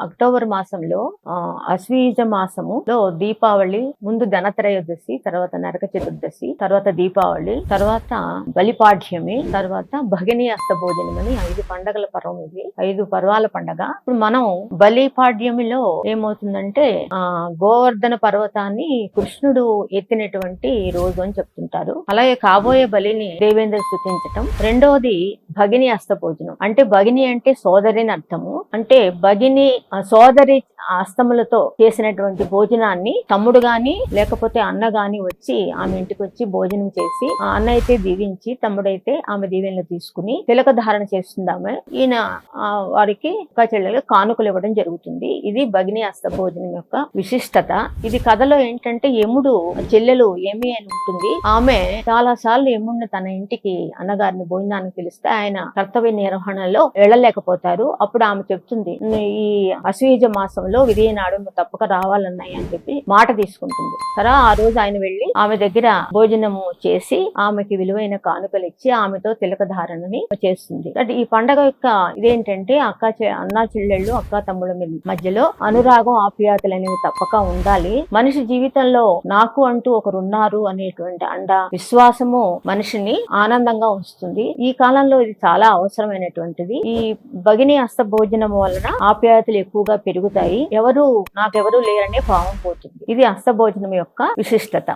October మాసంలో అశ్వయుజ మాసములో దీపావళి ముందు ధనత్రయోదశి, తర్వాత నరక చతుర్దశి, తర్వాత దీపావళి, తర్వాత బలిపాడ్యమి, తర్వాత భగిని అస్త భోజనం అని 5 పండగల పర్వం. ఇది 5 పర్వాల పండగ. ఇప్పుడు మనం బలిపాడ్యమిలో ఏమవుతుందంటే గోవర్ధన పర్వతాన్ని కృష్ణుడు ఎత్తినటువంటి రోజు అని చెప్తుంటారు. అలాగే కాబోయే బలిని దేవేంద్ర స్తుతించటం. రెండవది భగిని అస్త భోజనం. అంటే భగిని అంటే సోదరిని అర్థము. అంటే భగిని సోదరి అస్తములతో చేసినటువంటి భోజనాన్ని తమ్ముడు గాని లేకపోతే అన్న గాని వచ్చి ఆమె ఇంటికి వచ్చి భోజనం చేసి, అన్న అయితే దీవించి, తమ్ముడైతే ఆమె దీవెనలు తీసుకుని తిలక ధారణ చేస్తుంది ఆమె. ఈయన వారికి అక్క చెల్లెలు కానుకలు ఇవ్వడం జరుగుతుంది. ఇది భగిని అస్త భోజనం యొక్క విశిష్టత. ఇది కథలో ఏంటంటే యముడు చెల్లెలు ఏమి అని ఉంటుంది. ఆమె చాలా సార్లు యముడిని తన ఇంటికి అన్నగారిని భోజనానికి పిలిస్తే ఆయన కర్తవ్య నిర్వహణలో వెళ్ళలేకపోతారు. అప్పుడు ఆమె చెప్తుంది, ఈ అశ్వయుజ మాసంలో విధియ నాడు నువ్వు తప్పక రావాలన్నాయి అని చెప్పి మాట తీసుకుంటుంది. సరే, ఆ రోజు ఆయన వెళ్లి ఆమె దగ్గర భోజనము చేసి ఆమెకి విలువైన కానుకలు ఇచ్చి ఆమెతో తిలక ధారణని చేస్తుంది. ఈ పండగ యొక్క ఇదేంటంటే అన్నా చెల్లెళ్ళు, అక్క తమ్ముళ్ళ మధ్యలో అనురాగం, ఆప్యాయతలు అనేవి తప్పక ఉండాలి. మనిషి జీవితంలో నాకు అంటూ ఒకరున్నారు అనేటువంటి అండ, విశ్వాసము మనిషిని ఆనందంగా ఉంచుతుంది. ఈ కాలంలో ఇది చాలా అవసరమైనటువంటిది. ఈ భగిని హస్త భోజనం వలన ఆప్యాయతలు ఎక్కువగా పెరుగుతాయి. నాకెవరు లేరనే భావం పోతుంది. ఇది హస్త భోజనం యొక్క విశిష్టత.